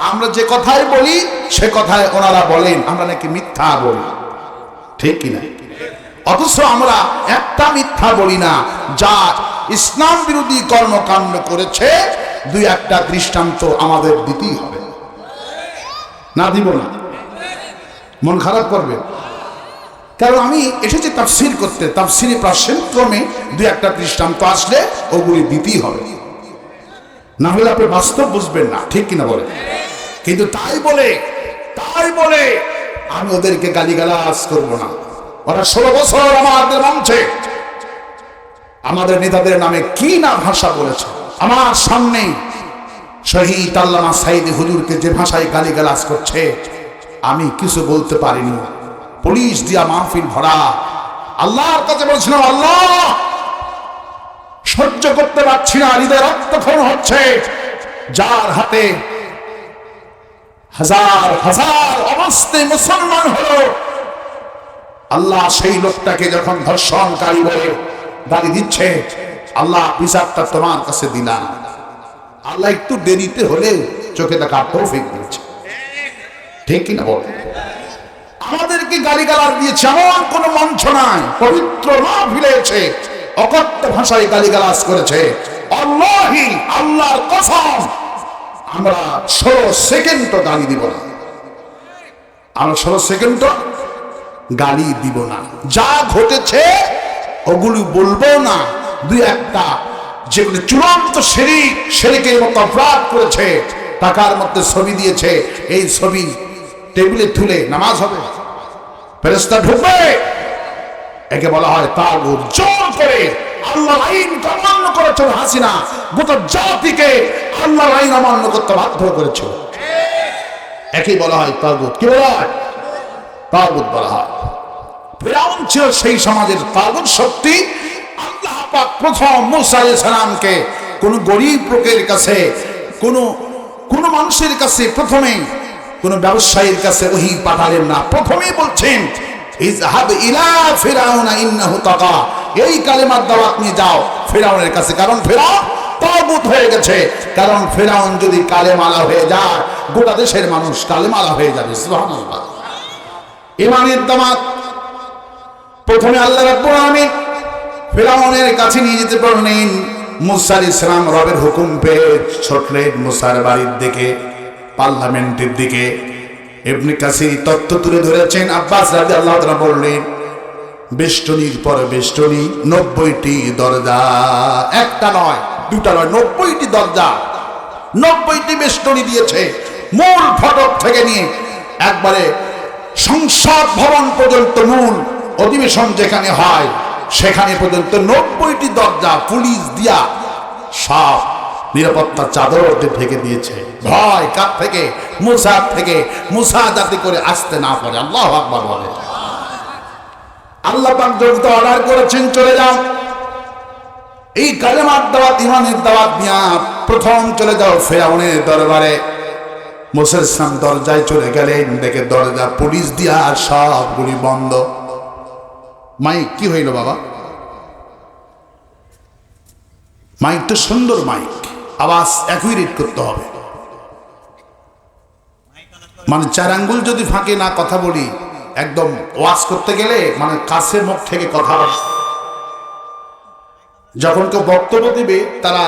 আমরা যে কথাই বলি সে কথায় ওনারা বলেন আমরা নাকি মিথ্যা বলি, ঠিক কিনা? অথচ আমরা একটা মিথ্যা বলি না, যা ইসলাম বিরোধী কর্মকাণ্ড করেছে দুই একটা দৃষ্টান্ত আমাদের দিতেই হবে। না দিব না? মন খারাপ করবে? কারণ আমি এসেছি তাফসীর করতে, তাফসীরে প্রাসঙ্গিকক্রমে দুই একটা দৃষ্টান্ত আসলে ওগুলি দিতেই হবে, না হলে আপনি বাস্তব বুঝবেন না, ঠিক কিনা বলে? কিন্তু তাই বলে আমি ওদেরকে গালিগালাজ করব না। ওরা 16 বছর আমাদের মঞ্চে আমাদের নেতাদের নামে কি না ভাষা বলেছে। আমার সামনে শহীদ আল্লামা সাইদি হুজুরকে যে ভাষায় গালিগালাজ করছে আমি কিছু বলতে পারিনি। পুলিশ দিয়া মাহফিল ভরা। আল্লাহর কাছে বলছিলাম, আল্লাহ সহ্য করতে পারছি না, হৃদয় রক্তক্ষরণ হচ্ছে। যার হাতে হাজার হাজার অবস্থায় মুসলমান হলো, আল্লাহ সেই লোকটাকে যখন ধর্ষণকারী বলে গালি দিচ্ছে, আল্লাহ বিচারটা তোমার কাছে দিলাম। আল্লাহ একটু দেরিতে হলেও চোখে দেখা তৌফিক দিয়েছে, ঠিক কিনা বল? আমাদেরকে গালিগালাজ দিয়েছে, এমন কোন মঞ্চ নাই, পবিত্র মাহফিলে এসে অকথ্য ভাষায় গালিগালাজ করেছে আল্লাহি, আল্লাহর কসম, আমরা 16 সেকেন্ড গালি দিব না। আমরা 16 সেকেন্ড গালি দিব না। যা ঘটেছে ওগুলি বলবো না। দুই একটা যেগুলো চূড়ান্ত শিরকের মতো অপরাধ করেছে, টাকার মধ্যে ছবি দিয়েছে, এই ছবি টেবিলে তুলে নামাজ হবে, ফেরেশতা ঢুকবে, একে বলা হয় তাগুত। জোর করে আল্লাহর আইন অমান্য করেছে হাসিনা, গোটা জাতিকে আল্লাহর আইন অমান্য করতে বাধ্য করেছে, একে বলা হয় তাগুত। কি বলা হয়? তাগুত বলা হয়। ফিরআউন ছিল সেই সমাজের তাগুত শক্তি। আল্লাহ পাক প্রথম মূসা আলাইহিস সালামকে কোন গরীব লোকের কাছে, কোন মানুষের কাছে, প্রথমে কোন ব্যবসায়ীর কাছে ওহী পাঠালেন না। প্রথমেই বলছেন ইযহাব ইলা ফিরআউনা ইন্নাহু তাগা, এই কালেমার দাওয়াত নিয়ে যাও ফিরআউনের কাছে, কারণ ফিরআউন তাগুত হয়ে গেছে। কারণ ফিরআউন যদি কালেমালা হয়ে যায়, গোটা দেশের মানুষ কালেমালা হয়ে যাবে। সুবহানাল্লাহ। ইমানের দাওয়াত প্রথমে আল্লাহ রাব্বুল আলামিন ফিরআউনের কাছে নিয়ে যেতে বললেন। মূসা আলাইহিস সালাম রবের হুকুম পেয়ে ছুটলেন মুসার বাড়ির দিকে, পার্লামেন্টের দিকে। ইবনে কাসির তথ্য তুলে ধরেছেন। আব্বাস রাদিয়াল্লাহু তাআলা বললেন, বেষ্টনীর পর বেষ্টনী, 90টি দরজা, একটা নয়, দুটা নয়, 90টি দরজা, 90টি বেষ্টনী দিয়েছে। মূল ফটক থেকে নিয়ে একবারে সংসদ ভবন পর্যন্ত, মূল অধিবেশন যেখানে হয় সেখানে পর্যন্ত 90টি দরজা পুলিশ দিয়া সব নিরাপত্তা চাদর ঢেকে দিয়েছে। ভয় কার থেকে? মুসার থেকে। মুসা যাতে করে আসতে না পারে। আল্লাহু আকবার বলে। আল্লাহ পাক যখন অর্ডার করেছেন চলে যাও, এই কালেমার দাওয়াত, ইমানের দাওয়াত নিয়ে প্রথম চলে যাও ফিরআউনের দরবারে। মুসা আলাইহিস সালাম দরজায় চলে গেলেন, দেখে দরজা পুলিশ দিয়া সবগুলি বন্ধ। মাইক কি হইল বাবা? মাইক তো সুন্দর মাইক, আওয়াজ অ্যাকুরেট করতে হবে। মানে 4 আঙ্গুল যদি ফাঁকে না কথা বলি, একদম ওয়াজ করতে গেলে মানে কাছে মুখ থেকে কথা বলে। যখন কেউ বক্তব্য দিবে তারা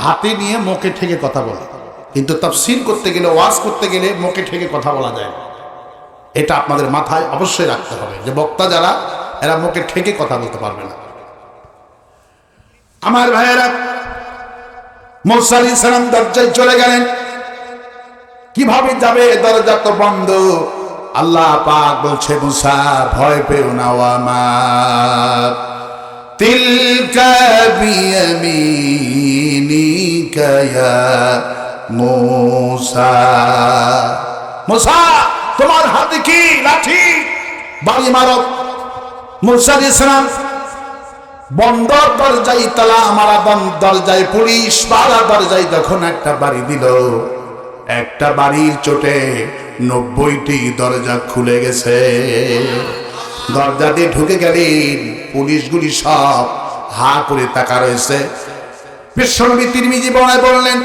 হাতে নিয়ে মুখে ঠেকে কথা বলে, কিন্তু তাফসীর করতে গেলে, ওয়াজ করতে গেলে মুখে ঠেকে কথা বলা যায় না। এটা আপনাদের মাথায় অবশ্যই রাখতে হবে যে বক্তা যারা, এরা মুখে ঠেকে কথা বলতে পারবে না। আমার ভাইয়েরা, মূসা আলাইহিস সালাম দরজায় চলে গেলেন। কিভাবে যাবে? দরজা তো বন্ধ। আল্লাহ পাক বলছে, মূসা ভয় পেও না, ওয়ামা তিলকা বিয়ামিনিকা ইয়া মূসা। মূসা তোমার হাতে কি? লাঠি, বাড়ি মারো। মূসা আলাইহিস সালাম বন্ধ দরজায় তালা মারা, দরজায় পুলিশ, পাড়া দরজায় যখন একটা বাড়ি দিল, একটা বাড়ির চোটে 90টি দরজা খুলে গেছে। দরজা দিয়ে ঢুকে গেলেন, পুলিশগুলি সব হা করে তাকা রয়েছে। বিশ্বনবী তিরমিজি বর্ণনায় বললেন,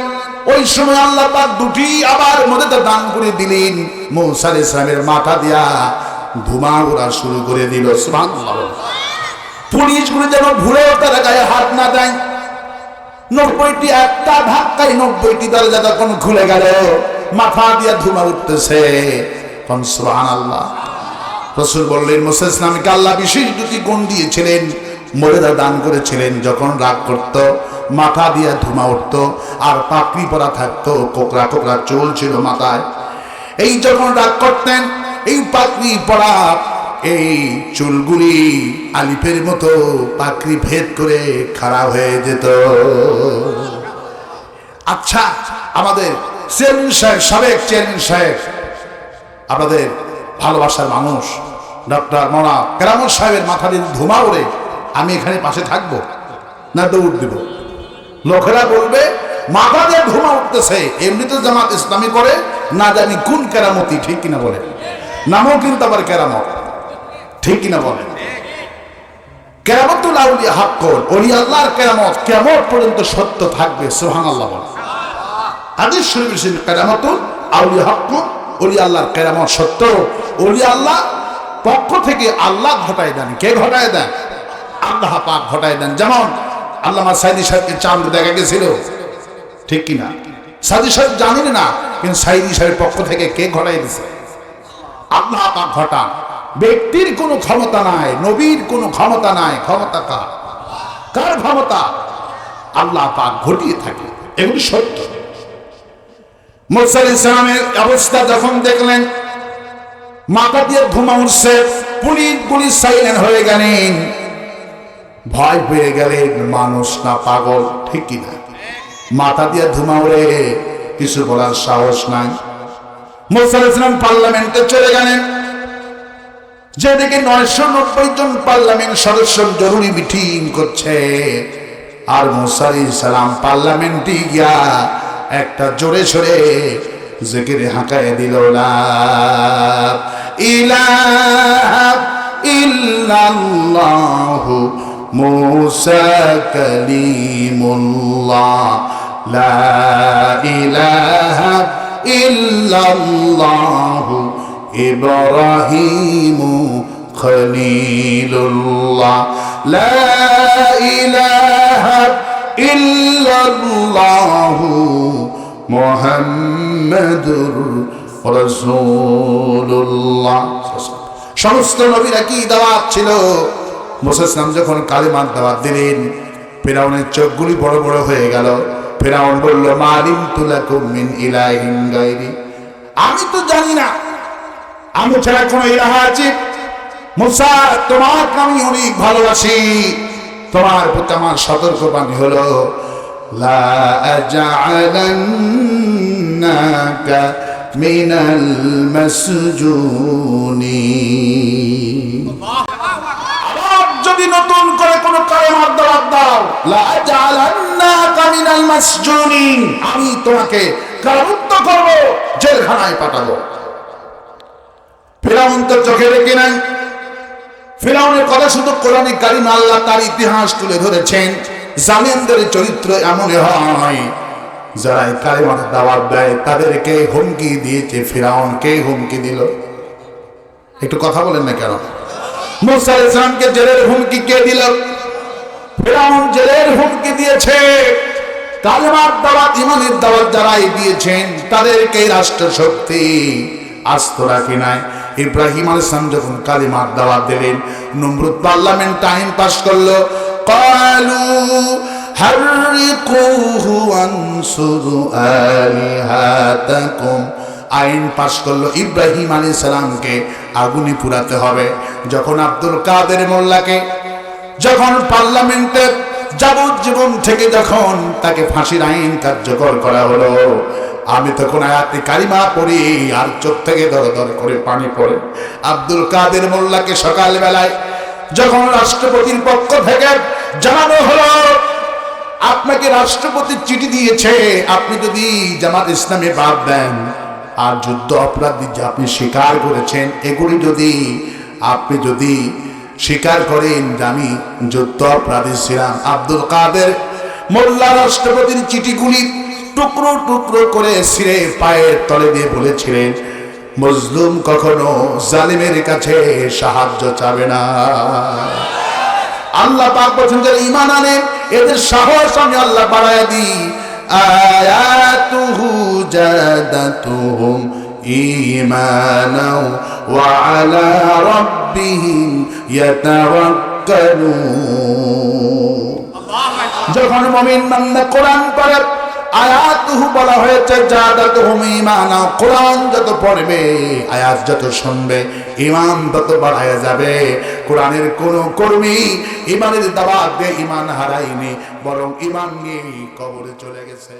ওই সময় আল্লাহ পাক দুটি আবার মধ্যে দান করে দিলেন। মূসা আলাইহিস সালামের মাথা দিয়া ধুমা ওড়া শুরু করে দিল। সুবহানাল্লাহ। পুলিশগুলো যেন ভুলেও তারা গায়ে হাত না দেয়। 90টি একটা ধাক্কায় 90টি দরজা তখন খুলে গেল, মাথা দিয়া ধুমা উঠতেছে। সুবহানাল্লাহ। রাসূল বললেন, মূসা আলাইহিস সালামকে আল্লাহ বিশেষ দুটি গুণ দিয়েছিলেন, মর্যাদা দান করেছিলেন। যখন রাগ করত মাথা দিয়া ধুমা উঠত, আর পাকড়ি পরা থাকতো, কোকড়া কোকড়া চুল ছিল মাথায়। এই যখন রাগ করতেন, এই পাকড়ি পরা এই চুলগুলি আলিফের মতো পাকড়ি ভেদ করে খারাপ হয়ে যেত। আচ্ছা, আমাদের চেয়ারম্যান সাহেব, সাবেক চেয়ারম্যান সাহেব, আমাদের ভালোবাসার মানুষ ডক্টর মৌলানা কেরামত সাহেবের মাথা দিয়ে ধুমা ওড়ে, আমি এখানে পাশে থাকবো না দৌড় দিব? লোকেরা বলবে মাথা দিয়ে ধুমা উঠতেছে, এমনি তো জামাত ইসলামী করে, না জানি কোন কেরামতি। ঠিক কিনা বলে? নামও কিন্তু আবার কেরামত। ঠিক কিনা বলেন? কেরামতুল আউলিয়া হাক্কুন, ওলি আল্লাহর কেরামত কিয়ামত পর্যন্ত সত্য থাকবে। সুবহানাল্লাহ বলেন। হাদিস শরীফে এসেছে, কেরামতুল আউলিয়া হাক্কুন, ওলি আল্লাহর কেরামত সত্য। ওলি আল্লাহ পক্ষ থেকে আল্লাহ ঘটায় দেন। কে ঘটায় দেন? আল্লাহ পাক ঘটায় দেন। যেমন আল্লামা সাইদি সাহেবকে চাঁদ দেখা গেছিল, ঠিক কিনা? সাইদি সাহেব জানেন না, কিন্তু সাইদি সাহেবের পক্ষ থেকে কে ঘটাই দিছে? আল্লাহ পাক ঘটান। ব্যক্তির কোনো ক্ষমতা নাই, নবীর কোনো ক্ষমতা নাই। ক্ষমতা কার? কার ক্ষমতা? আল্লাহ পাক ঘটিয়ে থাকে, এগুলি সত্য। মুসা আলাইহিস সালামের অবস্থা যখন দেখলেন মাথা দিয়ে ধোঁয়া উঠছে, পুলিশ সাইলেন্ট হয়ে গেলেন, ভয় পেয়ে গেলেন। মানুষ না পাগল, ঠিক কিনা? মাথা দিয়ে ধোঁয়া উড়ে কিছু বলার সাহস নাই। মুসা আলাইহিস সালাম পার্লামেন্টে চলে গেলেন, যেদিকে 990 জন পার্লামেন্ট সদস্য জরুরি মিটিং করছে, আর মুসা আলাইহিস সালাম পার্লামেন্টে গিয়া একটা জোরে সরে জিকিরে হাঁকায় দিল, লা ইলাহা ইল্লাল্লাহু মুসা কালিমুল্লাহ, লা ইলাহা ইল্লাল্লাহু ইব্রাহিমু খলিলুল্লাহ, লা ইলাহা ইল্লাল্লাহু মুহাম্মাদুর রাসূলুল্লাহ। সমস্ত নবীরা কি দাওয়াত ছিল? মুসা আলাইহিস সালাম যখন কালিমার দাওয়াত দিলেন, ফিরাউনের চোখগুলি বড় বড় হয়ে গেল। ফিরাউন বলল, মা আলিমতু লাকুম মিন ইলাহিন গায়রি, আমি তো জানি না আমি ছাড়া কোন ইলাহ আছে। মুসা, তোমাকে আমি অনেক ভালোবাসি, তোমার প্রতি আমার সতর্কবাণী হলো, লা আজআলান্নাকা মিনাল মাসজুনিন। আবার যদি নতুন করে কোন কালেমার দাওয়াত দাও, লা আজআলান্নাকা মিনাল মাসজুনিন, আমি তোমাকে কারারুদ্ধ করব, জেলখানায় পাঠাবো। ফিরাউন তো চোখে দেখে নেন। ফিরাউনের কথা শুধু কোরআনে কারিমে আল্লাহ তার ইতিহাস তুলে ধরেছেন। জালেমদের চরিত্র এমন হয়, যারা কালিমার দাওয়াত দেয় তাদেরকে হুমকি দিয়েছে। ফিরাউনকে হুমকি দিল, একটু কথা বলেন না কেন? মুসা আলাইহিস সালামকে জেলের হুমকি কে দিল? ফিরাউন জেলের হুমকি দিয়েছে। কালিমার দাওয়াত, ইমানের দাওয়াত যারাই দিয়েছেন তাদেরকে রাষ্ট্র শক্তি আস্ত রাখি নাই। ইব্রাহিম আলাইহিস সালাম যখন কালিমার দাওয়াত দিলেন, নমরুদ পার্লামেন্ট আইন পাস করলো, ক্বালু হাররিকুহু আনসুরু আলিহাতাকুম, আইন পাস করলো ইব্রাহিম আলাইহিস সালামকে আগুনে পুরাতে হবে। যখন আব্দুল কাদের মোল্লাকে যখন পার্লামেন্টে যাবজ্জীবন থেকে যখন তাকে ফাঁসির আইন কার্যকর করা হলো, আমি তখন আয়াতে কারিমা পড়ি আর চোখ থেকে দর দর করে পানি পড়ে। আব্দুল কাদের মোল্লাকে সকালবেলায় যখন রাষ্ট্রপতির পক্ষ থেকে জানানো হলো আপনাকে রাষ্ট্রপতি চিঠি দিয়েছে, আপনি যদি জামাত ইসলামে বাদ দেন আর যুদ্ধ অপরাধী যে আপনি স্বীকার করেছেন, এগুলি যদি আপনি যদি স্বীকার করেন যে আমি যুদ্ধ অপরাধী ছিলাম। আব্দুল কাদের মোল্লা রাষ্ট্রপতির চিঠিগুলি টুকরো টুকরো করে ছিঁড়ে পায়ের তলে দিয়ে বলেছিলেন, মজলুম কখনো জালিমের কাছে সাহায্য চাবে না। আল্লাহ পাক বলেন যারা ঈমান আনে এদের সাহস আমি আল্লাহ বাড়ায় দিই। আয়াতুহু জাদাতুহুম ঈমানাও ওয়া আলা রাব্বিহিম ইয়াতাওয়াক্কালুন। যখন মুমিন বান্দা কোরআন পড়ে, আয়াতুহু বলা হয়েছে জাদাতুহুম ঈমানা, কোরআন যত পড়বে, আয়াত যত শুনবে, ঈমান তত বাড়ায়া যাবে। কোরআনের কোন কর্মী ঈমানের দাওয়াত দিয়ে ঈমান হারায়নি, বরং ঈমান নিয়ে কবরে চলে গেছে।